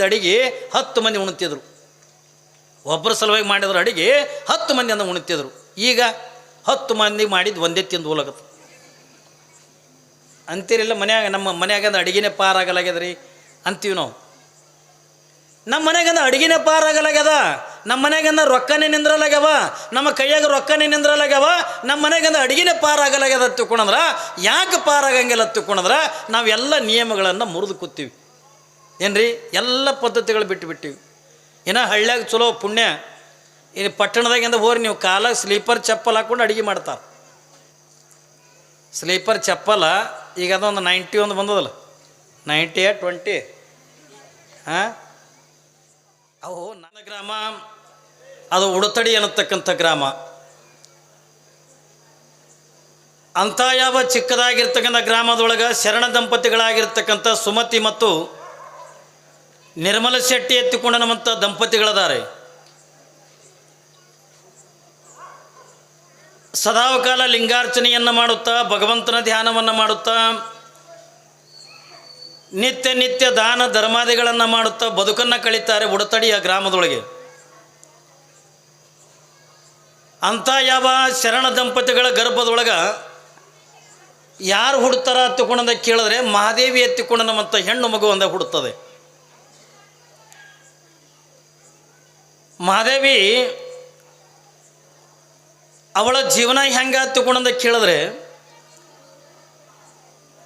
ಅಡಿಗೆ 10 ಮಂದಿ ಉಣ್ತಿದ್ರು. ಒಬ್ಬರ ಸಲುವಾಗಿ ಮಾಡಿದ್ರು ಅಡಿಗೆ 10 ಮಂದಿ ಅಂದ ಉಣ್ತಿದ್ರು. ಈಗ 10 ಮಂದಿ ಮಾಡಿದ್ದು ಒಂದೇ ತಿಂದು ಹೋಲಕತ್ತು ಅಂತೀರಿಲ್ಲ. ಮನ್ಯಾಗ ನಮ್ಮ ಮನ್ಯಾಗಂದ ಅಡಿಗೆನೇ ಪಾರಾಗಲಾಗ್ಯದ್ರಿ ಅಂತೀವಿ ನಾವು. ನಮ್ಮ ಮನ್ಯಾಗಂದ ಅಡಿಗೆನೇ ಪಾರಾಗಲಾಗ್ಯದ, ನಮ್ಮ ಮನ್ಯಾಗಂದ ರೊಕ್ಕನೇ ನಿಂದ್ರಲಾಗ್ಯವ, ನಮ್ಮ ಕೈಯಾಗ ರೊಕ್ಕನೇ ನಿಂದ್ರಲಾಗ್ಯವ, ನಮ್ಮ ಮನ್ಯಾಗಂದ ಅಡಿಗೆನೇ ಪಾರಾಗಲಾಗ್ಯದ ತಿಳ್ಕೊಂಡ್ರೆ ಯಾಕೆ ಪಾರಾಗಂಗಿಲ್ಲ ತಿಳ್ಕೊಂಡ್ರೆ ನಾವೆಲ್ಲ ನಿಯಮಗಳನ್ನು ಮುರಿದು ಕೂತೀವಿ ಏನ್ರಿ. ಎಲ್ಲ ಪದ್ಧತಿಗಳು ಬಿಟ್ಟಿವಿ. ಇನ್ನು ಹಳ್ಳ್ಯಾಗ ಚಲೋ ಪುಣ್ಯ. ಇನ್ನು ಪಟ್ಟಣದಾಗಿಂದ ಹೋರಿ ನೀವು ಕಾಲಾಗ ಸ್ಲೀಪರ್ ಚಪ್ಪಲ್ ಹಾಕ್ಕೊಂಡು ಅಡುಗೆ ಮಾಡ್ತಾರೆ. ಸ್ಲೀಪರ್ ಚಪ್ಪಲ ಈಗ ಅದೊಂದು 91 ಬಂದದಲ್ಲ, 98 20 ಹಾಂ. ಅವು ನನ್ನ ಗ್ರಾಮ ಅದು ಉಡತಡಿ ಅನ್ನತಕ್ಕಂಥ ಗ್ರಾಮ. ಅಂಥ ಯಾವ ಚಿಕ್ಕದಾಗಿರ್ತಕ್ಕಂಥ ಗ್ರಾಮದೊಳಗೆ ಶರಣ ದಂಪತಿಗಳಾಗಿರ್ತಕ್ಕಂಥ ಸುಮತಿ ಮತ್ತು ನಿರ್ಮಲ ಶೆಟ್ಟಿ ಎತ್ತಿಕೊಂಡ ನಮ್ಮಂಥ ದಂಪತಿಗಳದಾರೆ. ಸದಾವಕಾಲ ಲಿಂಗಾರ್ಚನೆಯನ್ನು ಮಾಡುತ್ತಾ, ಭಗವಂತನ ಧ್ಯಾನವನ್ನು ಮಾಡುತ್ತಾ, ನಿತ್ಯ ನಿತ್ಯ ದಾನ ಧರ್ಮಾದಿಗಳನ್ನು ಮಾಡುತ್ತಾ ಬದುಕನ್ನು ಕಳೀತಾರೆ ಉಡತಡಿಯ ಗ್ರಾಮದೊಳಗೆ. ಅಂಥ ಯಾವ ಶರಣ ದಂಪತಿಗಳ ಗರ್ಭದೊಳಗೆ ಯಾರು ಹುಡ್ತಾರ ಎತ್ತಿಕೊಂಡಂದ ಕೇಳಿದ್ರೆ ಮಹಾದೇವಿ ಎತ್ತಿಕೊಂಡ ನಮ್ಮಂಥ ಹೆಣ್ಣು ಮಗು ಅಂದ ಹುಡುತ್ತದೆ. ಮಹಾದೇವಿ ಅವಳ ಜೀವನ ಹೆಂಗೆ ಹತ್ತುಕೊಂಡಂತ ಕೇಳಿದ್ರೆ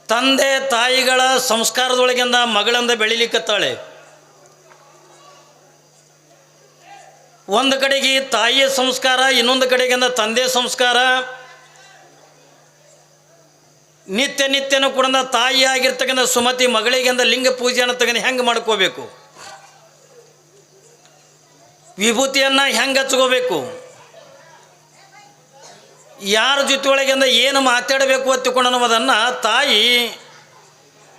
ತಂದೆ ತಾಯಿಗಳ ಸಂಸ್ಕಾರದೊಳಗಿಂದ ಮಗಳಿಂದ ಬೆಳಿಲಿಕ್ಕತ್ತಾಳೆ. ಒಂದು ಕಡೆಗೆ ತಾಯಿಯ ಸಂಸ್ಕಾರ, ಇನ್ನೊಂದು ಕಡೆಗಿಂದ ತಂದೆ ಸಂಸ್ಕಾರ. ನಿತ್ಯ ನಿತ್ಯನೂ ಕೂಡ ತಾಯಿ ಆಗಿರ್ತಕ್ಕಂಥ ಸುಮತಿ ಮಗಳಿಗಿಂದ ಲಿಂಗ ಪೂಜೆಯನ್ನು ತಗೊಂಡು ಹೆಂಗೆ ಮಾಡ್ಕೋಬೇಕು, ವಿಭೂತಿಯನ್ನು ಹೆಂಗೆ ಹಚ್ಕೋಬೇಕು, ಯಾರ ಜೊತೆ ಒಳಗಿಂದ ಏನು ಮಾತಾಡಬೇಕು ಹತ್ತಿಕೊಂಡು ಅನ್ನೋದನ್ನು ತಾಯಿ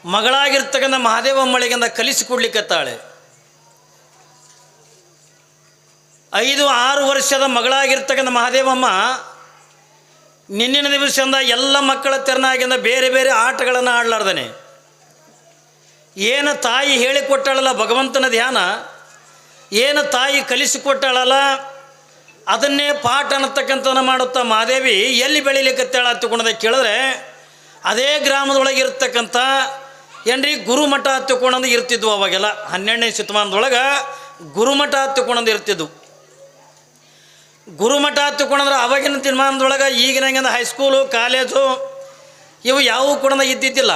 ಮಗಳಾಗಿರ್ತಕ್ಕಂಥ ಮಹಾದೇವಮ್ಮಳಿಗಿಂದ ಕಲಿಸಿಕೊಡ್ಲಿಕ್ಕತ್ತಾಳೆ. 5-6 ವರ್ಷದ ಮಗಳಾಗಿರ್ತಕ್ಕಂಥ ಮಹಾದೇವಮ್ಮ ನಿನ್ನಿನ ದಿವಸದಿಂದ ಎಲ್ಲ ಮಕ್ಕಳ ತೆರನಾಗಿಂದ ಬೇರೆ ಬೇರೆ ಆಟಗಳನ್ನು ಆಡಲಾರ್ದಾನೆ ಏನು ತಾಯಿ ಹೇಳಿಕೊಟ್ಟಾಳಲ್ಲ ಭಗವಂತನ ಧ್ಯಾನ, ಏನು ತಾಯಿ ಕಲಿಸಿಕೊಟ್ಟಾಳಲ್ಲ ಅದನ್ನೇ ಪಾಠ ಅನ್ನತಕ್ಕಂಥದ್ದನ್ನು ಮಾಡುತ್ತಾ ಮಹಾದೇವಿ ಎಲ್ಲಿ ಬೆಳೀಲಿಕ್ಕತ್ತಾಳ ಹತ್ತುಕೊಂಡದ ಕೇಳಿದ್ರೆ ಅದೇ ಗ್ರಾಮದೊಳಗೆ ಏನ್ರಿ ಗುರುಮಠ ಹತ್ತುಕೊಂಡಂದು ಇರ್ತಿದ್ವು. ಅವಾಗೆಲ್ಲ 12ನೇ ಶತಮಾನದೊಳಗೆ ಗುರುಮಠ ಹತ್ತುಕೊಂಡಂದು ಇರ್ತಿದ್ವು. ಗುರುಮಠ ಹತ್ತುಕೊಂಡ್ರೆ ಅವಾಗಿನ ದಿನಮಾನದೊಳಗೆ ಈಗಿನ ಹೈಸ್ಕೂಲು ಕಾಲೇಜು ಇವು ಯಾವುವು ಕೂಡ ಇದ್ದಿದ್ದಿಲ್ಲ.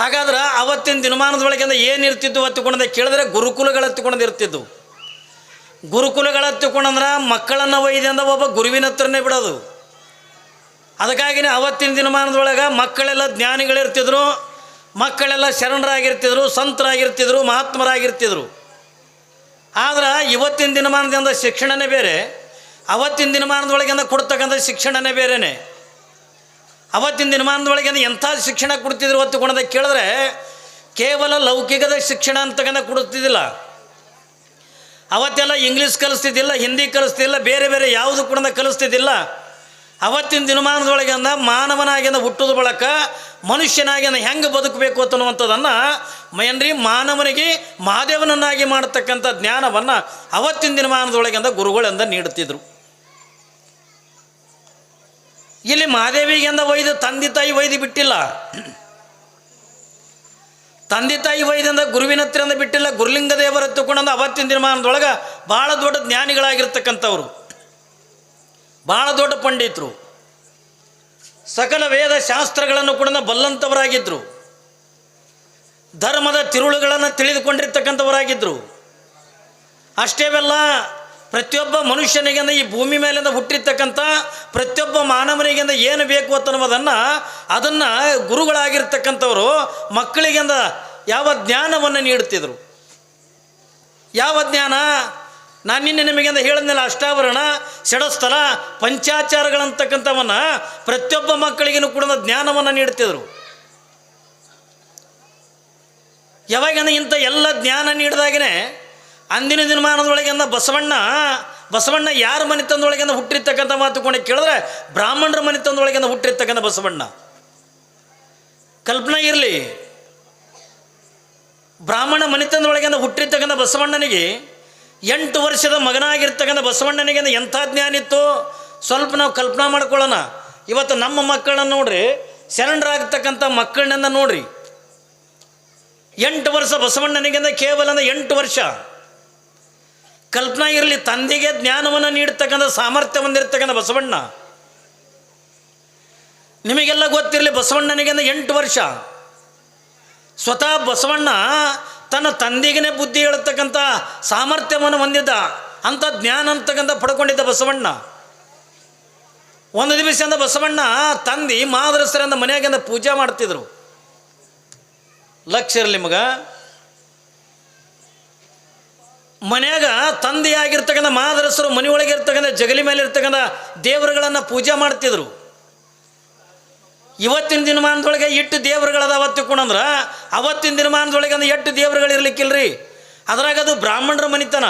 ಹಾಗಾದ್ರೆ ಅವತ್ತಿನ ದಿನಮಾನದೊಳಗಿಂದ ಏನು ಇರ್ತಿದ್ವು ಹತ್ತುಕೊಂಡದ ಕೇಳಿದ್ರೆ ಗುರುಕುಲಗಳು ಹತ್ತುಕೊಂಡದು ಇರ್ತಿದ್ವು. ಗುರುಕುಲಗಳು ಹತ್ತುಕೊಂಡಂದ್ರೆ ಮಕ್ಕಳನ್ನು ಒಯ್ದಿಂದ ಒಬ್ಬ ಗುರುವಿನ ಹತ್ರನೇ ಬಿಡೋದು. ಅದಕ್ಕಾಗಿಯೇ ಅವತ್ತಿನ ದಿನಮಾನದೊಳಗೆ ಮಕ್ಕಳೆಲ್ಲ ಜ್ಞಾನಿಗಳಿರ್ತಿದ್ರು, ಮಕ್ಕಳೆಲ್ಲ ಶರಣರಾಗಿರ್ತಿದ್ರು, ಸಂತರಾಗಿರ್ತಿದ್ರು, ಮಹಾತ್ಮರಾಗಿರ್ತಿದ್ರು. ಆದ್ರೆ ಇವತ್ತಿನ ದಿನಮಾನದಿಂದ ಶಿಕ್ಷಣನೇ ಬೇರೆ, ಅವತ್ತಿನ ದಿನಮಾನದೊಳಗಿಂದ ಕೊಡ್ತಕ್ಕಂಥ ಶಿಕ್ಷಣನೇ ಬೇರೆಯೇ. ಅವತ್ತಿನ ದಿನಮಾನದೊಳಗಿಂದ ಎಂಥ ಶಿಕ್ಷಣ ಕೊಡ್ತಿದ್ರು ಹೊತ್ತುಕೊಂಡದ ಕೇಳಿದ್ರೆ ಕೇವಲ ಲೌಕಿಕದ ಶಿಕ್ಷಣ ಅಂತಕ್ಕಂಥ ಕೊಡ್ತಿದ್ದಿಲ್ಲ. ಅವತ್ತೆಲ್ಲ ಇಂಗ್ಲೀಷ್ ಕಲಿಸ್ತಿದ್ದಿಲ್ಲ, ಹಿಂದಿ ಕಲಿಸ್ತಿದ್ದಿಲ್ಲ, ಬೇರೆ ಬೇರೆ ಯಾವುದು ಕೂಡ ಕಲಿಸ್ತಿದ್ದಿಲ್ಲ. ಅವತ್ತಿನ ದಿನಮಾನದೊಳಗಿಂದ ಮಾನವನಾಗಿಂದ ಹುಟ್ಟೋದು ಬಳಕ ಮನುಷ್ಯನಾಗಿಂದ ಹೆಂಗೆ ಬದುಕಬೇಕು ಅನ್ನುವಂಥದ್ದನ್ನು ಏನ್ರಿ ಮಾನವನಿಗೆ ಮಹಾದೇವನನ್ನಾಗಿ ಮಾಡತಕ್ಕಂಥ ಜ್ಞಾನವನ್ನು ಅವತ್ತಿನ ದಿನಮಾನದೊಳಗಿಂದ ಗುರುಗಳಿಂದ ನೀಡುತ್ತಿದ್ದರು. ಇಲ್ಲಿ ಮಹಾದೇವಿಗೆಂದ ಒಯ್ದು ತಂದೆ ತಾಯಿ ಒಯ್ದು ಬಿಟ್ಟಿಲ್ಲ, ತಂದೆ ತಾಯಿ ವೈದ್ಯಂದ ಗುರುವಿನ ಹತ್ತಿರಂದ ಬಿಟ್ಟಿಲ್ಲ. ಗುರುಲಿಂಗ ದೇವರ ಹತ್ತುಕೊಂಡಂದು ಅವತ್ತಿನ ದಿನಮಾನದೊಳಗೆ ಭಾಳ ದೊಡ್ಡ ಜ್ಞಾನಿಗಳಾಗಿರ್ತಕ್ಕಂಥವ್ರು, ಭಾಳ ದೊಡ್ಡ ಪಂಡಿತರು, ಸಕಲ ವೇದ ಶಾಸ್ತ್ರಗಳನ್ನು ಕೂಡ ಬಲ್ಲಂಥವರಾಗಿದ್ದರು, ಧರ್ಮದ ತಿರುಳುಗಳನ್ನು ತಿಳಿದುಕೊಂಡಿರ್ತಕ್ಕಂಥವರಾಗಿದ್ದರು. ಅಷ್ಟೇವೆಲ್ಲ ಪ್ರತಿಯೊಬ್ಬ ಮನುಷ್ಯನಿಗಿಂದ ಈ ಭೂಮಿ ಮೇಲಿಂದ ಹುಟ್ಟಿರ್ತಕ್ಕಂಥ ಪ್ರತಿಯೊಬ್ಬ ಮಾನವನಿಗಿಂದ ಏನು ಬೇಕು ಅನ್ನೋದನ್ನು ಅದನ್ನು ಗುರುಗಳಾಗಿರ್ತಕ್ಕಂಥವರು ಮಕ್ಕಳಿಗಿಂದ ಯಾವ ಜ್ಞಾನವನ್ನು ನೀಡುತ್ತಿದ್ದರು. ಯಾವ ಜ್ಞಾನ? ನಾನು ನಿನ್ನೆ ನಿಮಗಿಂದ ಹೇಳಿದ್ನಲ್ಲ, ಅಷ್ಟಾವರಣ, ಷಡಸ್ಥಲ, ಪಂಚಾಚಾರಗಳಂತಕ್ಕಂಥವನ್ನು ಪ್ರತಿಯೊಬ್ಬ ಮಕ್ಕಳಿಗೂ ಕೂಡ ಜ್ಞಾನವನ್ನು ನೀಡುತ್ತಿದ್ದರು. ಯಾವಾಗಿಂದ ಇಂಥ ಎಲ್ಲ ಜ್ಞಾನ ನೀಡಿದಾಗೇ ಅಂದಿನ ದಿನಮಾನದೊಳಗಿಂದ ಬಸವಣ್ಣ ಯಾರ ಮನೆತನದೊಳಗಿಂದ ಹುಟ್ಟಿರ್ತಕ್ಕಂಥ ಮಾತುಕೊಂಡು ಕೇಳಿದ್ರೆ ಬ್ರಾಹ್ಮಣರ ಮನೆತನದೊಳಗಿಂದ ಹುಟ್ಟಿರ್ತಕ್ಕಂಥ ಬಸವಣ್ಣ. ಕಲ್ಪನೆ ಇರಲಿ, ಬ್ರಾಹ್ಮಣ ಮನೆತನದೊಳಗಿಂದ ಹುಟ್ಟಿರ್ತಕ್ಕಂಥ ಬಸವಣ್ಣನಿಗೆ 8 ವರ್ಷದ ಮಗನಾಗಿರ್ತಕ್ಕಂಥ ಬಸವಣ್ಣನಿಗೆ ಎಂಥ ಜ್ಞಾನ ಇತ್ತು ಸ್ವಲ್ಪ ನಾವು ಕಲ್ಪನಾ ಮಾಡ್ಕೊಳ್ಳೋಣ. ಇವತ್ತು ನಮ್ಮ ಮಕ್ಕಳನ್ನ ನೋಡ್ರಿ, ಶರಣರಾಗ್ತಕ್ಕಂಥ ಮಕ್ಕಳನ್ನ ನೋಡ್ರಿ, 8 ವರ್ಷ ಬಸವಣ್ಣನಿಗಿಂತ ಕೇವಲ 8 ವರ್ಷ. ಕಲ್ಪನಾ ಇರಲಿ, ತಂದೆಗೆ ಜ್ಞಾನವನ್ನು ನೀಡ್ತಕ್ಕಂಥ ಸಾಮರ್ಥ್ಯ ಹೊಂದಿರತಕ್ಕಂಥ ಬಸವಣ್ಣ. ನಿಮಗೆಲ್ಲ ಗೊತ್ತಿರಲಿ, ಬಸವಣ್ಣನಿಗಿಂತ 8 ವರ್ಷ. ಸ್ವತಃ ಬಸವಣ್ಣ ತನ್ನ ತಂದೆಗೇ ಬುದ್ಧಿ ಹೇಳ್ತಕ್ಕಂಥ ಸಾಮರ್ಥ್ಯವನ್ನು ಹೊಂದಿದ್ದ, ಅಂಥ ಜ್ಞಾನ ಅಂತಕ್ಕಂಥ ಪಡ್ಕೊಂಡಿದ್ದ ಬಸವಣ್ಣ. ಒಂದು ದಿವಸದಿಂದ ಬಸವಣ್ಣ ತಂದೆ ಮಾದರಸರಿಂದ ಮನೆಯಾಗಿಂದ ಪೂಜೆ ಮಾಡ್ತಿದ್ರು. ಲಕ್ಷ ಇರಲಿ ಮಗ, ಮನ್ಯಾಗ ತಂದೆಯಾಗಿರ್ತಕ್ಕಂಥ ಮಾದರಸರು ಮನೆಯೊಳಗೆ ಇರ್ತಕ್ಕಂಥ ಜಗಲಿ ಮೇಲೆ ಇರ್ತಕ್ಕಂಥ ದೇವರುಗಳನ್ನು ಪೂಜೆ ಮಾಡ್ತಿದ್ರು. ಇವತ್ತಿನ ದಿನಮಾನದೊಳಗೆ 8 ದೇವರುಗಳದಾವ ತಿಳ್ಕೊಂಡ್ರೆ ಅವತ್ತಿನ ದಿನಮಾನದೊಳಗೆ 8 ದೇವರುಗಳು ಇರ್ಲಿಕ್ಕಿಲ್ರಿ. ಅದ್ರಾಗ ಅದು ಬ್ರಾಹ್ಮಣರ ಮನಿತನ.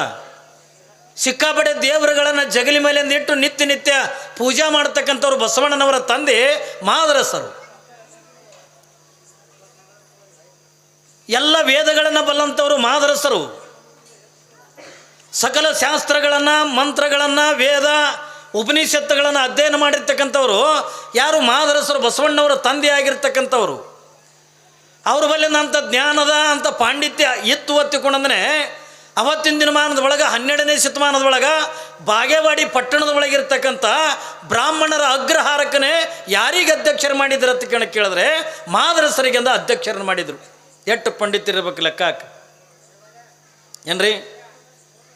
ಸಿಕ್ಕಾಪಟ್ಟೆ ದೇವರುಗಳನ್ನು ಜಗಲಿ ಮೇಲೆ ಇಟ್ಟು ನಿತ್ಯ ಪೂಜೆ ಮಾಡ್ತಕ್ಕಂಥವ್ರು ಬಸವಣ್ಣನವರ ತಂದೆ ಮಾದರಸರು. ಎಲ್ಲ ವೇದಗಳನ್ನು ಬಲ್ಲಂಥವ್ರು ಮಾದರಸರು. ಸಕಲ ಶಾಸ್ತ್ರಗಳನ್ನು, ಮಂತ್ರಗಳನ್ನು, ವೇದ ಉಪನಿಷತ್ತುಗಳನ್ನು ಅಧ್ಯಯನ ಮಾಡಿರ್ತಕ್ಕಂಥವ್ರು ಯಾರು? ಮಾದರಸರು, ಬಸವಣ್ಣವರ ತಂದೆ ಆಗಿರ್ತಕ್ಕಂಥವ್ರು. ಅವ್ರ ಬಲ್ಲಿನಂಥ ಜ್ಞಾನದ ಅಂಥ ಪಾಂಡಿತ್ಯ ಇತ್ತು ಒತ್ತಿಕೊಂಡಂದ್ರೆ ಅವತ್ತಿನ ದಿನಮಾನದೊಳಗೆ 12ನೇ ಶತಮಾನದೊಳಗೆ ಬಾಗೇವಾಡಿ ಪಟ್ಟಣದ ಒಳಗಿರ್ತಕ್ಕಂಥ ಬ್ರಾಹ್ಮಣರ ಅಗ್ರಹಾರಕ್ಕನೇ ಯಾರಿಗೆ ಅಧ್ಯಕ್ಷರು ಮಾಡಿದ್ರು ಅಂತ ಕೇಳಿದ್ರೆ ಮಾದರಸರಿಗೆಂದ ಅಧ್ಯಕ್ಷರನ್ನು ಮಾಡಿದರು. ಎಷ್ಟು ಪಂಡಿತರಿರ್ಬೇಕು ಲೆಕ್ಕ ಏನ್ರಿ?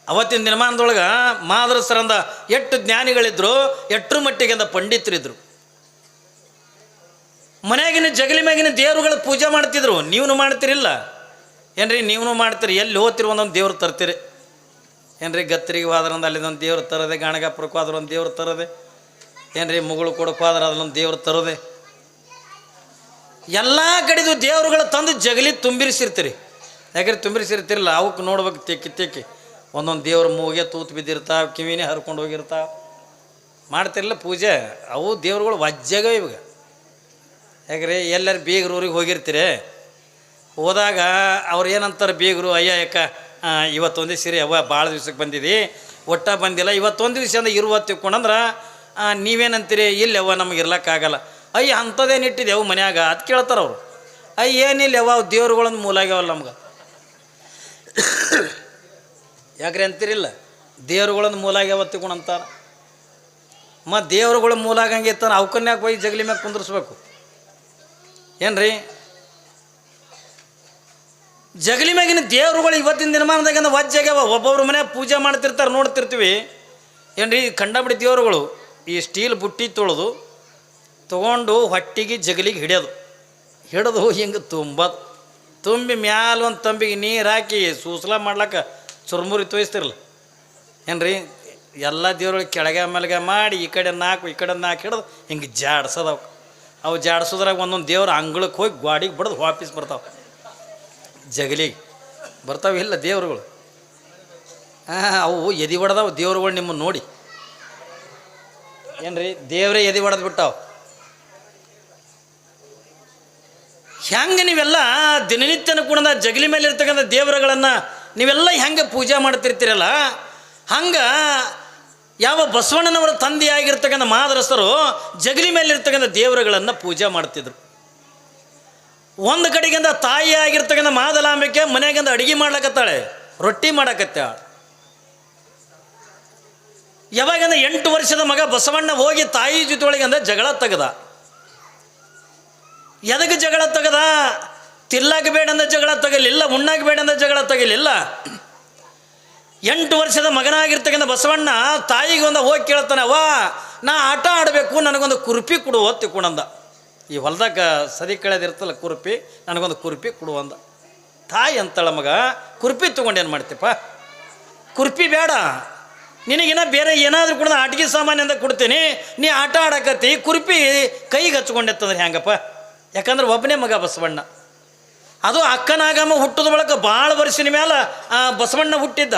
ಅವತ್ತಿನ ದಿನಮಾನದೊಳಗೆ ಮಾದರಸರಂದ ಎಷ್ಟು ಜ್ಞಾನಿಗಳಿದ್ರು, ಎಷ್ಟರ ಮಟ್ಟಿಗೆಂದ ಪಂಡಿತರಿದ್ರು. ಮನೆಯಾಗಿನ ಜಗಲಿ ಮ್ಯಾಗಿನ ದೇವರುಗಳ ಪೂಜೆ ಮಾಡ್ತಿದ್ರು. ನೀವು ಮಾಡ್ತಿರಿಲ್ಲ ಏನ್ರಿ? ನೀವು ಮಾಡ್ತೀರಿ. ಎಲ್ಲಿ ಹೋಗ್ತಿರು ಒಂದೊಂದು ದೇವ್ರು ತರ್ತೀರಿ ಏನ್ರಿ? ಗತ್ತರಿಗೆ ಹೋದ್ರಂದು ಅಲ್ಲಿದೊಂದು ದೇವ್ರು ತರೋದೆ, ಗಾಣಗಾಪುರಕ್ಕೆ ಹೋದ್ರೆ ಒಂದು ದೇವ್ರು ತರೋದೆ ಏನ್ರಿ? ಮುಗಳು ಕೊಡಕ್ಕೆ ಹೋದ್ರೆ ಅದನ್ನೊಂದು ದೇವ್ರು ತರೋದೆ. ಎಲ್ಲ ಕಡೆದು ದೇವ್ರುಗಳು ತಂದು ಜಗಲಿ ತುಂಬಿರಿಸಿರ್ತೀರಿ. ಯಾಕಂದ್ರೆ ತುಂಬಿರಿಸಿರ್ತಿರಲ್ಲ, ಅವಕ್ಕೆ ನೋಡ್ಬೇಕು ತೆಕ್ಕಿ ಒಂದೊಂದು ದೇವ್ರ ಮೂಗೆ ತೂತು ಬಿದ್ದಿರ್ತಾವೆ, ಕಿವಿನೇ ಹರ್ಕೊಂಡು ಹೋಗಿರ್ತಾವೆ. ಮಾಡ್ತಿರಲಿಲ್ಲ ಪೂಜೆ. ಅವು ದೇವ್ರುಗಳು ವಜ್ಜಾಗ ಇವಾಗ. ಯಾಕ್ರಿ? ಎಲ್ಲರೂ ಬೀಗರೂರಿಗೆ ಹೋಗಿರ್ತೀರಿ. ಹೋದಾಗ ಅವ್ರು ಏನಂತಾರೆ ಬೀಗರು, ಅಯ್ಯ ಯಾಕ ಇವತ್ತೊಂದು ದಿವಸ ಸರಿ ಅವ್ವ ಭಾಳ ದಿವ್ಸಕ್ಕೆ ಬಂದಿದ್ದು, ಒಟ್ಟ ಬಂದಿಲ್ಲ, ಇವತ್ತೊಂದು ದಿವಸ ಅಂದ್ರೆ ಇರುವತ್ತು ತಿಳ್ಕೊಂಡಂದ್ರೆ ನೀವೇನಂತೀರಿ? ಇಲ್ಲ ಅವ್ವ ನಮಗೆ ಇರ್ಲಕ್ಕಾಗಲ್ಲ. ಅಯ್ಯ ಅಂಥದ್ದೇನು ಇಟ್ಟಿದೆ ಅವು ಮನ್ಯಾಗ ಅದು ಕೇಳ್ತಾರೆ ಅವರು. ಅಯ್ಯ ಏನಿಲ್ಲ ಅವ್ವ ದೇವ್ರುಗಳೊಂದು ಮೂಲ ಆಗ್ಯಾವಲ್ಲ ನಮ್ಗೆ. ಯಾಕ್ರಿ ಅಂತೀರಿಲ್ಲ? ದೇವ್ರುಗಳೊಂದು ಮೂಲ ಆಗ್ಯಾವ ತಿಳ್ಕೊಂಡಂತಾರೆ. ಮತ್ತು ದೇವ್ರುಗಳು ಮೂಲ ಆಗಂಗೆ ಇರ್ತಾನೆ, ಅವಕನ್ಯಾಕೆ ಹೋಗಿ ಜಗಲಿ ಮ್ಯಾಗ ಕುಂದ್ರಿಸ್ಬೇಕು ಏನ್ರಿ? ಜಗಲಿ ಮ್ಯಾಗಿನ ದೇವ್ರುಗಳು ಇವತ್ತಿನ ದಿನಮಾನದಾಗ ವಜ್ಜಾಗ್ಯಾವ. ಒಬ್ಬೊಬ್ರು ಮನ್ಯಾಗ ಪೂಜೆ ಮಾಡ್ತಿರ್ತಾರೆ, ನೋಡ್ತಿರ್ತೀವಿ ಏನ್ರಿ? ಕಂಡಬಿಡಿ ದೇವ್ರುಗಳು ಈ ಸ್ಟೀಲ್ ಬುಟ್ಟಿ ತೊಳೆದು ತೊಗೊಂಡು ಹೊಟ್ಟಿಗೆ ಜಗಲಿಗೆ ಹಿಡಿದು ಹಿಂಗೆ ತುಂಬಿ ಮ್ಯಾಲ ಒಂದು ತಂಬಿಗೆ ನೀರು ಹಾಕಿ ಸೂಸಲ ಮಾಡ್ಲಕ್ಕ ಚುರುಮುರಿ ತೋಯಿಸ್ತಿರಲ್ಲ ಏನ್ರಿ? ಎಲ್ಲ ದೇವ್ರುಗಳಿಗೆ ಕೆಳಗೆ ಮೇಲ್ಗೆ ಮಾಡಿ ಈ ಕಡೆ 4 ಈ ಕಡೆ 4 ಹಿಡಿದು ಹಿಂಗೆ ಜಾಡ್ಸೋದವು. ಅವು ಜಾಡ್ಸೋದ್ರಾಗ ಒಂದೊಂದು ದೇವ್ರ ಅಂಗಳಕ್ಕೆ ಹೋಗಿ ಗಾಡಿಗೆ ಬಡ್ದು ವಾಪಸ್ ಬರ್ತಾವೆ, ಜಗಲಿಗೆ ಬರ್ತಾವೆ. ಇಲ್ಲ ದೇವ್ರುಗಳು ಅವು ಎದಿ ಹೊಡೆದವು. ದೇವ್ರುಗಳು ನಿಮ್ಮನ್ನು ನೋಡಿ ಏನ್ರಿ? ದೇವರೇ ಎದಿ ಹೊಡೆದು ಬಿಟ್ಟಾವು. ಹೆಂಗೆ ನೀವೆಲ್ಲ ದಿನನಿತ್ಯನ ಕೂಡ ಜಗಲಿ ಮೇಲೆ ಇರ್ತಕ್ಕಂಥ ದೇವರುಗಳನ್ನು ನೀವೆಲ್ಲ ಹೆಂಗೆ ಪೂಜೆ ಮಾಡ್ತಿರ್ತೀರಲ್ಲ, ಹಂಗೆ ಯಾವ ಬಸವಣ್ಣನವರ ತಂದೆಯಾಗಿರ್ತಕ್ಕಂಥ ಮಾದರಸರು ಜಗಲಿ ಮೇಲಿರ್ತಕ್ಕಂಥ ದೇವರುಗಳನ್ನು ಪೂಜೆ ಮಾಡ್ತಿದ್ರು. ಒಂದು ಕಡೆಗಿಂದ ತಾಯಿ ಆಗಿರ್ತಕ್ಕಂಥ ಮಾದಲಾಂಬಿಕೆ ಮನೆಯಾಗಿಂದ ಅಡುಗೆ ಮಾಡ್ಲಕತ್ತಾಳೆ, ರೊಟ್ಟಿ ಮಾಡಕತ್ತಾಳ. ಯಾವಾಗಿಂದ 8 ವರ್ಷದ ಮಗ ಬಸವಣ್ಣ ಹೋಗಿ ತಾಯಿ ಜೊತೆ ಒಳಗಿಂದ ಜಗಳ ತೆಗೆದ. ಎದಕ್ಕೆ ಜಗಳ ತೆಗೆದ? ತಿರ್ಲಾಕ ಬೇಡಂದ ಜಗಳ ತಗಲಿಲ್ಲ, ಉಣ್ಣಾಕ ಬೇಡಂದ ಜಗಳ ತಗಲಿಲ್ಲ. 8 ವರ್ಷದ ಮಗನಾಗಿರ್ತಕ್ಕಂಥ ಬಸವಣ್ಣ ತಾಯಿಗೆ ಒಂದು ಹೋಗಿ ಕೇಳ್ತಾನೆ, ಅವ್ವ ನಾ ಆಟ ಆಡಬೇಕು, ನನಗೊಂದು ಕುರುಪಿ ಕೊಡು ತಿಳ್ಕೊಂಡಂದ. ಈ ಹೊಲ್ದಾಗ ಸದಿ ಕಳೆದಿರ್ತಲ್ಲ ಕುರುಪಿ, ನನಗೊಂದು ಕುರುಪಿ ಕೊಡುವಂದ. ತಾಯಿ ಅಂತಳ, ಮಗ ಕುರುಪಿ ತೊಗೊಂಡೇನು ಮಾಡ್ತೀಪ್ಪ? ಕುರುಪಿ ಬೇಡ, ನಿನಗಿನ್ನ ಬೇರೆ ಏನಾದರೂ ಕೂಡ ಆಟಿಕೆ ಸಾಮಾನ್ಯಂದ ಕೊಡ್ತೀನಿ, ನೀ ಆಟ ಆಡಕತ್ತಿ, ಕುರುಪಿ ಕೈಗೆ ಹಚ್ಕೊಂಡೆತ್ತಂದ್ರೆ ಹೆಂಗಪ್ಪ? ಯಾಕಂದ್ರೆ ಒಬ್ಬನೇ ಮಗ ಬಸವಣ್ಣ. ಅದು ಅಕ್ಕನಾಗಮ್ಮ ಹುಟ್ಟದ ಬಳಿಕ ಭಾಳ ವರ್ಷದ ಮೇಲೆ ಬಸವಣ್ಣ ಹುಟ್ಟಿದ್ದ.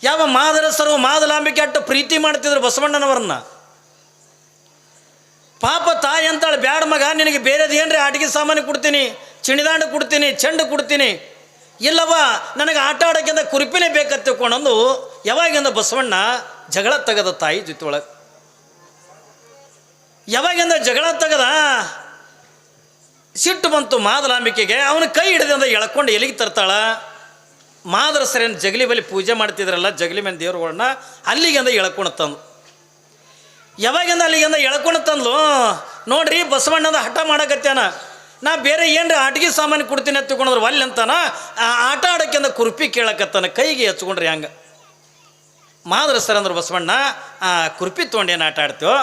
ಯಾವ ಮಾದರಸರು ಮಾದಲಾಂಬಿಕೆ ಅಟ್ಟು ಪ್ರೀತಿ ಮಾಡ್ತಿದ್ರು ಬಸವಣ್ಣನವರನ್ನ. ಪಾಪ ತಾಯಿ ಅಂತಾಳೆ, ಬ್ಯಾಡ ಮಗ, ನಿನಗೆ ಬೇರೆದು ಏನ್ರಿ ಆಟಿಕೆ ಸಾಮಾನು ಕೊಡ್ತೀನಿ, ಚಿಣಿದಾಂಡು ಕೊಡ್ತೀನಿ, ಚೆಂಡು ಕೊಡ್ತೀನಿ, ಇಲ್ಲವ ನನಗೆ ಆಟ ಆಡೋಕ್ಕಿಂತ ಕುರುಪಿನೇ ಬೇಕಂತ ತಿಳ್ಕೊಂಡಂದು ಯಾವಾಗಿಂದ ಬಸವಣ್ಣ ಜಗಳ ತೆಗೆದ ತಾಯಿ ಜೊತೆ ಒಳಗೆ. ಯಾವಾಗಿಂದ ಜಗಳ ತೆಗೆದ ಸಿಟ್ಟು ಬಂತು ಮಾದಲಾಂಬಿಕೆಗೆ. ಅವನ ಕೈ ಹಿಡಿದಿಂದ ಎಳ್ಕೊಂಡು ಎಲ್ಲಿಗೆ ತರ್ತಾಳ. ಮಾದರಸರೇನು ಜಗಲಿ ಬಲಿ ಪೂಜೆ ಮಾಡ್ತಿದ್ರಲ್ಲ, ಜಗಲಿ ಮೇಲೆ ದೇವ್ರುಗಳನ್ನ ಅಲ್ಲಿಗೆಂದ ಎಳ್ಕೊಂಡು ತಂದು. ಯಾವಾಗಿಂದ ಅಲ್ಲಿಗೆಂದ ಎಳ್ಕೊಂಡು ತಂದ್ಲು ನೋಡ್ರಿ, ಬಸವಣ್ಣದ ಹಠ ಮಾಡಕತ್ಯಾನ. ನಾ ಬೇರೆ ಏನ್ರಿ ಆಟಿಗೆ ಸಾಮಾನು ಕೊಡ್ತೀನಿ ಅಂತ ತಿಳ್ಕೊಂಡ್ರು ಒಲ್ಲೆ ಅಂತಾನ. ಆಟ ಆಡೋಕ್ಕಿಂತ ಕುರುಪಿ ಕೇಳಕತ್ತಾನ, ಕೈಗೆ ಹಚ್ಕೊಂಡ್ರಿ ಹಂಗೆ. ಮಾದರಸರ ಅಂದ್ರೆ ಬಸವಣ್ಣ, ಕುರುಪಿ ತೊಗೊಂಡೇನು ಆಟ ಆಡ್ತೀವೋ,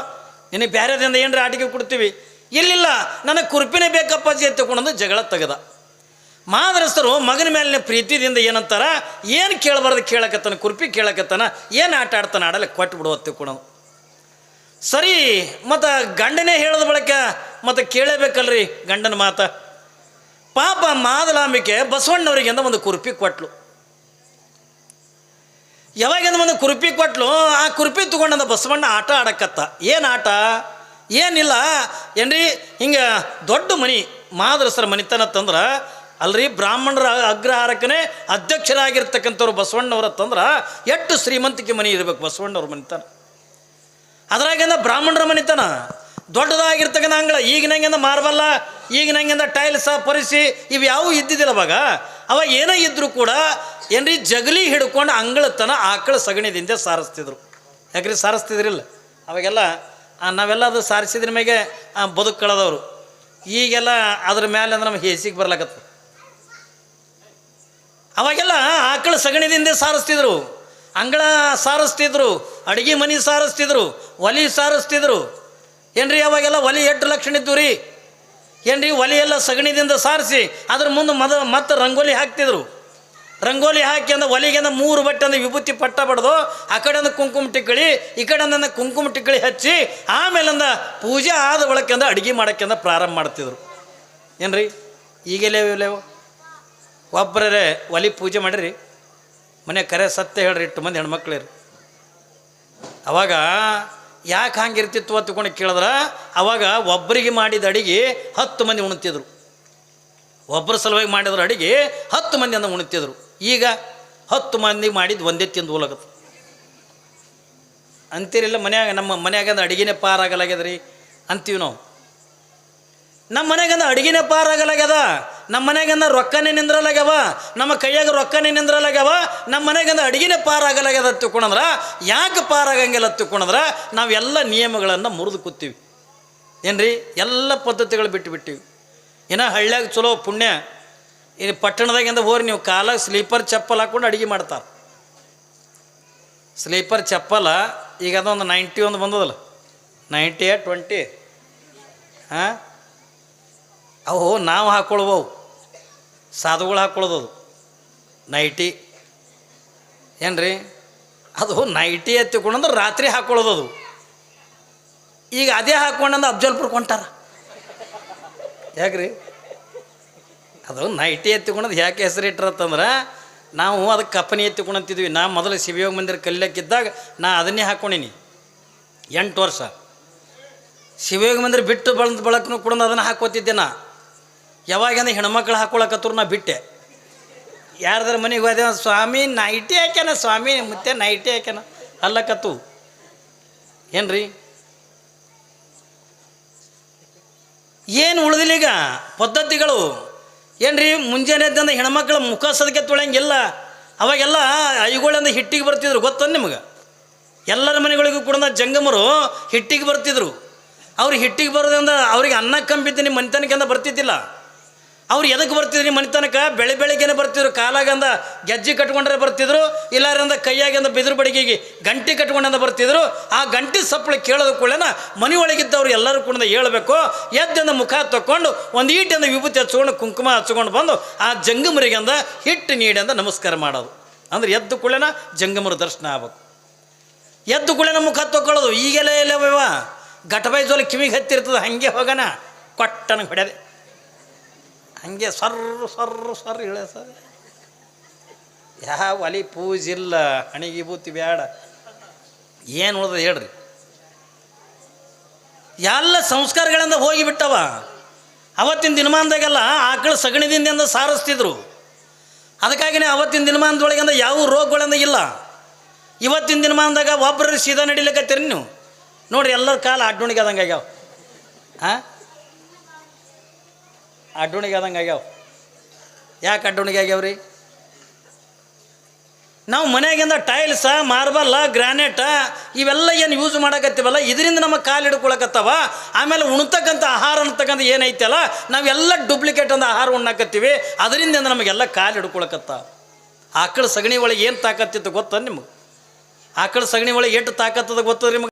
ನಿನಗೆ ಬೇರೆದಿಂದ ಏನ್ರಿ ಆಟಿಗೆ ಕೊಡ್ತೀವಿ. ಇಲ್ಲಿಲ್ಲ, ನನಗೆ ಕುರುಪಿನೇ ಬೇಕಪ್ಪಾಜಿ ಅಂತ ತಿಳ್ಕೊಂಡು ಜಗಳ ತೆಗೆದ. ಮಾದರಸರು ಮಗನ ಮೇಲಿನ ಪ್ರೀತಿದಿಂದ ಏನಂತಾರ, ಏನು ಕೇಳಬಾರ್ದು ಕೇಳಕತ್ತಾನ, ಕುರುಪಿ ಕೇಳಕತ್ತಾನ, ಏನು ಆಟ ಆಡ್ತಾನೆ ಆಡಲ್ಲ ಕೊಟ್ಟು ಬಿಡುವತ್ತು ತಿಳ್ಕೊಳೋದು. ಸರಿ, ಮತ್ತು ಗಂಡನೇ ಹೇಳೋದು ಬಳಕ ಮತ್ತು ಕೇಳಬೇಕಲ್ರಿ ಗಂಡನ ಮಾತ. ಪಾಪ ಮಾದಲಾಂಬಿಕೆ ಬಸವಣ್ಣವರಿಗಿಂದ ಒಂದು ಕುರುಪಿ ಕೊಟ್ಲು. ಯಾವಾಗಿಂದ ಒಂದು ಕುರುಪಿ ಕೊಟ್ಲು, ಆ ಕುರುಪಿ ತೊಗೊಂಡಂದ ಬಸವಣ್ಣ ಆಟ ಆಡಕತ್ತ. ಏನು ಆಟ? ಏನಿಲ್ಲ ಏನ್ರಿ, ಹಿಂಗೆ ದೊಡ್ಡ ಮನೆ ಮಾದರಸರ ಮನಿತನ ತಂದ್ರೆ ಅಲ್ರಿ, ಬ್ರಾಹ್ಮಣರ ಅಗ್ರಹಾರಕ್ಕನೇ ಅಧ್ಯಕ್ಷರಾಗಿರ್ತಕ್ಕಂಥವ್ರು ಬಸವಣ್ಣವ್ರ ತಂದ್ರೆ ಎಷ್ಟು ಶ್ರೀಮಂತಿಕೆ ಮನೆ ಇರಬೇಕು ಬಸವಣ್ಣವ್ರ ಮನಿತನ. ಅದ್ರಾಗಿಂದ ಬ್ರಾಹ್ಮಣರ ಮನಿತನ ದೊಡ್ಡದಾಗಿರ್ತಕ್ಕಂಥ ಅಂಗಳ. ಈಗಿನಂಗಿಂದ ಮಾರ್ಬಲ್ಲ, ಈಗಿನಂಗಿಂದ ಟೈಲ್ಸ ಪರಿಸಿ ಇವು ಯಾವೂ ಇದ್ದಿದ್ದಿಲ್ಲ ಅವಾಗ. ಅವಾಗ ಏನೋ ಇದ್ದರೂ ಕೂಡ ಏನ್ರಿ ಜಗಲಿ ಹಿಡ್ಕೊಂಡು ಅಂಗಳತನ ಆಕಳ ಸಗಣಿದಿಂದ ಸಾರಿಸ್ತಿದ್ರು. ಯಾಕ್ರಿ ಸಾರಿಸ್ತಿದ್ರಿಲ್ಲ ಅವಾಗೆಲ್ಲ? ನಾವೆಲ್ಲ ಅದು ಸಾರಿಸಿದ್ರ ಮ್ಯಾಗೆ ಬದುಕು ಕಳೆದವರು. ಈಗೆಲ್ಲ ಅದ್ರ ಮೇಲೆ ಅಂದ್ರೆ ನಮ್ಗೆ ಹೇಸಿಗೆ ಬರ್ಲಾಕತ್ತ. ಅವಾಗೆಲ್ಲ ಆಕಳ ಸಗಣಿದಿಂದ ಸಾರಿಸ್ತಿದ್ರು, ಅಂಗಳ ಸಾರಿಸ್ತಿದ್ರು, ಅಡುಗೆ ಮನೆ ಸಾರಿಸ್ತಿದ್ರು, ಒಲೆ ಸಾರಿಸ್ತಿದ್ರು. ಏನ್ರಿ ಅವಾಗೆಲ್ಲ ಒಲೆ 8 ಲಕ್ಷಣ ಇದ್ದು ರೀ. ಏನ್ರಿ ಒಲೆ ಎಲ್ಲ ಸಗಣಿದಿಂದ ಸಾರಿಸಿ ಅದ್ರ ಮುಂದೆ ಮತ್ತೆ ರಂಗೋಲಿ ಹಾಕ್ತಿದ್ರು. ರಂಗೋಲಿ ಹಾಕಿ ಅಂದ್ರೆ ಒಲೆಗೆಂದ 3 ಬಟ್ಟೆ ಅಂದ್ರೆ ವಿಭೂತಿ ಪಟ್ಟ ಬಡ್ದು, ಆ ಕಡೆಯಿಂದ ಕುಂಕುಮ ಟಿಕ್ಕಳಿ, ಈ ಕಡೆಯಿಂದ ಕುಂಕುಮ ಟಿಕ್ಕಳಿ ಹಚ್ಚಿ, ಆಮೇಲಿಂದ ಪೂಜೆ ಆದ ಬಳಕೆಂದ ಅಡುಗೆ ಮಾಡೋಕ್ಕಿಂದ ಪ್ರಾರಂಭ ಮಾಡ್ತಿದ್ರು. ಏನ್ರಿ ಈಗೆಲ್ಲೇವು ಒಬ್ಬರೇ ಒಲೆ ಪೂಜೆ ಮಾಡಿರಿ ಮನೆ ಕರೆ ಸತ್ಯ ಹೇಳ್ರಿ, 8 ಮಂದಿ ಹೆಣ್ಮಕ್ಳಿರಿ. ಅವಾಗ ಯಾಕೆ ಹಂಗಿರ್ತಿತ್ತು ಅಂತಕೊಂಡು ಕೇಳಿದ್ರೆ, ಅವಾಗ ಒಬ್ಬರಿಗೆ ಮಾಡಿದ ಅಡಿಗೆ 10 ಮಂದಿ ಉಣ್ತಿದ್ರು. ಒಬ್ಬರ ಸಲುವಾಗಿ ಮಾಡಿದ್ರು ಅಡಿಗೆ 10 ಮಂದಿ ಅಂದ ಉಣ್ತಿದ್ರು. ಈಗ 10 ಮಂದಿ ಮಾಡಿದ್ದು ಒಂದೇ ತಿಂದು ಹೋಲಾಗತ್ತೆ ಅಂತೀರಿಲ್ಲ. ಮನ್ಯಾಗ ನಮ್ಮ ಮನ್ಯಾಗಂದ ಅಡುಗೆನೇ ಪಾರಾಗಲಾಗ್ಯದ್ರಿ ಅಂತೀವಿ ನಾವು. ನಮ್ಮ ಮನೆಗಂದ ಅಡುಗೆನೇ ಪಾರಾಗಲಾಗ್ಯದ, ನಮ್ಮ ಮನೆಗಂದ ರೊಕ್ಕನೇ ನಿಂದ್ರಲಾಗ್ಯವ, ನಮ್ಮ ಕೈಯಾಗ ರೊಕ್ಕನೇ ನಿಂದ್ರಲಾಗ್ಯವ, ನಮ್ಮ ಮನೆಗಂದ ಅಡುಗೆನೇ ಪಾರಾಗಲಾಗ್ಯದ ತಿಳ್ಕೊಂಡ್ರೆ ಯಾಕೆ ಪಾರಾಗಂಗಿಲ್ಲ ತಿಳ್ಕೊಂಡ್ರೆ ನಾವೆಲ್ಲ ನಿಯಮಗಳನ್ನು ಮುರಿದು ಕೂತೀವಿ. ಏನ್ರಿ ಎಲ್ಲ ಪದ್ಧತಿಗಳು ಬಿಟ್ಟಿವಿ. ಏನೋ ಹಳ್ಳ್ಯಾಗ ಚಲೋ ಪುಣ್ಯ, ಇನ್ನು ಪಟ್ಟಣದಾಗಿಂದ ಹೋರಿ ನೀವು ಕಾಲಾಗ ಸ್ಲೀಪರ್ ಚಪ್ಪಲ್ ಹಾಕ್ಕೊಂಡು ಅಡುಗೆ ಮಾಡ್ತಾರೆ. ಸ್ಲೀಪರ್ ಚಪ್ಪಲ ಈಗ ಅದೊಂದು 91 ಬಂದದಲ್ಲ, 98 20 ಹಾಂ, ಅವು ನಾವು ಹಾಕ್ಕೊಳ್ಬವು, ಸಾಧುಗಳು ಹಾಕ್ಕೊಳ್ಳೋದು ಅದು ನೈಟಿ. ಏನ್ರಿ ಅದು ನೈಟಿ ಎತ್ತಿಕೊಂಡಂದ್ರೆ ರಾತ್ರಿ ಹಾಕ್ಕೊಳ್ಳೋದು ಅದು. ಈಗ ಅದೇ ಹಾಕ್ಕೊಂಡಂದು ಅಫ್ಜಲ್ಪುರ್ ಕೊಂಟಾರ. ಯಾಕ್ರಿ ಅದು ನೈಟಿ ಎತ್ತಿಕೊಂಡದ್ದು ಯಾಕೆ ಹೆಸರು ಇಟ್ಟಿರತ್ತಂದ್ರೆ, ನಾವು ಅದಕ್ಕೆ ಕಪ್ಪನಿ ಎತ್ತಿಕೊಂಡಂತಿದ್ವಿ. ನಾ ಮೊದಲು ಶಿವಯೋಗ ಮಂದಿರ ಕಲಿಯಕ್ಕಿದ್ದಾಗ ನಾ ಅದನ್ನೇ ಹಾಕ್ಕೊಂಡೀನಿ 8 ವರ್ಷ. ಶಿವಯೋಗ ಮಂದಿರ ಬಿಟ್ಟು ಬಳಕನು ಕೂಡ ಅದನ್ನು ಹಾಕ್ಕೋತಿದ್ದೆ ನಾ. ಯಾವಾಗಂದ್ರೆ ಹೆಣ್ಮಕ್ಳು ಹಾಕ್ಕೊಳಕತ್ತರು ನಾ ಬಿಟ್ಟೆ. ಯಾರ್ದಾರ ಮನೆಗೆ ಹೋದೆ, ಸ್ವಾಮಿ ನೈಟಿ ಹಾಕ್ಯಾನ, ಸ್ವಾಮಿ ಮತ್ತೆ ನೈಟಿ ಹಾಕ್ಯಾನ ಅಲ್ಲಕತ್ತು. ಏನ್ರಿ ಏನು ಉಳಿದಿಲ್ಲ ಈಗ ಪದ್ಧತಿಗಳು. ಏನ್ರಿ ಮುಂಜಾನೆ ಎದ್ದಂದ ಹೆಣ್ಮಕ್ಳ ಮುಖ ಸದಕ್ಕೆ ತೊಳೆಯಂಗಿಲ್ಲ. ಅವಾಗೆಲ್ಲ ಐಗಳಿಂದ ಹಿಟ್ಟಿಗೆ ಬರ್ತಿದ್ರು, ಗೊತ್ತ ನಿಮ್ಗೆ? ಎಲ್ಲರ ಮನೆಗಳಿಗೂ ಕೂಡ ಜಂಗಮರು ಹಿಟ್ಟಿಗೆ ಬರ್ತಿದ್ರು. ಅವ್ರು ಹಿಟ್ಟಿಗೆ ಬರೋದ್ರಿಂದ ಅವ್ರಿಗೆ ಅನ್ನ ಕಂಬಿದ್ದು ನಿಮ್ಮ ಮನೆತನಕ್ಕಿಂದ ಬರ್ತಿದ್ದಿಲ್ಲ. ಅವ್ರು ಎದಕ್ಕೆ ಬರ್ತಿದ್ರು ನಿಮ್ಮ ಮನೆತನಕ? ಬೆಳಗ್ಗೆನೇ ಬರ್ತಿದ್ರು. ಕಾಲಾಗಂದ ಗೆಜ್ಜೆ ಕಟ್ಕೊಂಡ್ರೆ ಬರ್ತಿದ್ರು, ಇಲ್ಲಾರಿಂದ ಕೈಯಾಗಿಂದ ಬಿದಿರು ಬಡಿಗೆಗೆ ಗಂಟೆ ಕಟ್ಕೊಂಡಂದ ಬರ್ತಿದ್ರು. ಆ ಗಂಟೆ ಸಪ್ಪಳೆ ಕೇಳೋದು ಕೂಡಲೇನ ಮನೆ ಒಳಗಿದ್ದವ್ರು ಎಲ್ಲರೂ ಕೂಡ ಹೇಳ್ಬೇಕು. ಎದ್ದಿಂದ ಮುಖ ತಕ್ಕೊಂಡು ಒಂದು ಈಟಿಂದ ವಿಭೂತಿ ಹಚ್ಕೊಂಡು ಕುಂಕುಮ ಹಚ್ಕೊಂಡು ಬಂದು ಆ ಜಂಗಮರಿಗಂದ ಹಿಟ್ಟು ನೀಡಿ ಅಂದ ನಮಸ್ಕಾರ ಮಾಡೋದು. ಅಂದ್ರೆ ಎದ್ದು ಕೂಡಲೇನ ಜಂಗಮರ ದರ್ಶನ ಆಗ್ಬೇಕು. ಎದ್ದು ಕೂಡಲೇನ ಮುಖ ತಕ್ಕೊಳ್ಳೋದು. ಈಗೆಲ್ಲ ಎಲ್ಲವ ಗಟಬೈ ಜೋಲಿ ಕಿವಿಗೆ ಹತ್ತಿರ್ತದೆ, ಹಾಗೆ ಹೋಗೋಣ ಕೊಟ್ಟನ ಹೊಡೆದೆ ಹಂಗೆ ಸರ್ ಹೇಳ ಸರ್. ಯಾವ ಒಲಿ ಪೂಜಿಲ್ಲ, ಹಣಿಗೆ ಬೂತಿ ಬೇಡ, ಏನು ಉಳ್ದ ಹೇಳ್ರಿ. ಎಲ್ಲ ಸಂಸ್ಕಾರಗಳಿಂದ ಹೋಗಿಬಿಟ್ಟವ. ಅವತ್ತಿನ ದಿನಮಾನದಾಗೆಲ್ಲ ಆಕಳ ಸಗಣಿದಿಂದ ಸಾರಿಸ್ತಿದ್ರು. ಅದಕ್ಕಾಗಿನೇ ಅವತ್ತಿನ ದಿನಮಾನದೊಳಗಿಂದ ಯಾವ ರೋಗಗಳಿಂದ ಇಲ್ಲ. ಇವತ್ತಿನ ದಿನಮಾನದಾಗ ಒಬ್ಬರು ಸೀದಾ ನಡಿಲಿಕ್ಕತ್ತೀರಿ ನೀವು ನೋಡ್ರಿ, ಎಲ್ಲರ ಕಾಲ ಅಡ್ಡೋಣಿಗೆ ಆದಂಗೆ ಆಗ್ಯಾವ. ಅಡ್ಡೋಣಿಗೆ ಆದಂಗೆ ಆಗ್ಯಾವ. ಯಾಕೆ ಅಡ್ಡೋಣಿಗೆ ಆಗ್ಯಾವ್ರಿ? ನಾವು ಮನೆಯಾಗಿಂದ ಟೈಲ್ಸ, ಮಾರ್ಬಲ್ಲ, ಗ್ರಾನೈಟ ಇವೆಲ್ಲ ಏನು ಯೂಸ್ ಮಾಡಕತ್ತೀವಲ್ಲ, ಇದರಿಂದ ನಮ್ಮ ಕಾಲು ಹಿಡ್ಕೊಳಕತ್ತವ. ಆಮೇಲೆ ಉಣ್ತಕ್ಕಂಥ ಆಹಾರ ಅಂತಕ್ಕಂಥ ಏನೈತಲ್ಲ, ನಾವೆಲ್ಲ ಡೂಪ್ಲಿಕೇಟ್ ಅಂದ ಆಹಾರ ಉಣ್ಣಾಕತ್ತೀವಿ. ಅದರಿಂದ ನಮಗೆಲ್ಲ ಕಾಲು ಹಿಡ್ಕೊಳಕತ್ತ. ಆಕಳ ಸಗಣಿ ಒಳಗೆ ಏನು ತಾಕತ್ತಿತ್ತು ಗೊತ್ತ ನಿಮಗೆ? ಆಕಳ ಸಗಣಿ ಒಳಗೆ ಎಷ್ಟು ತಾಕತ್ತದ ಗೊತ್ತದ ನಿಮಗೆ?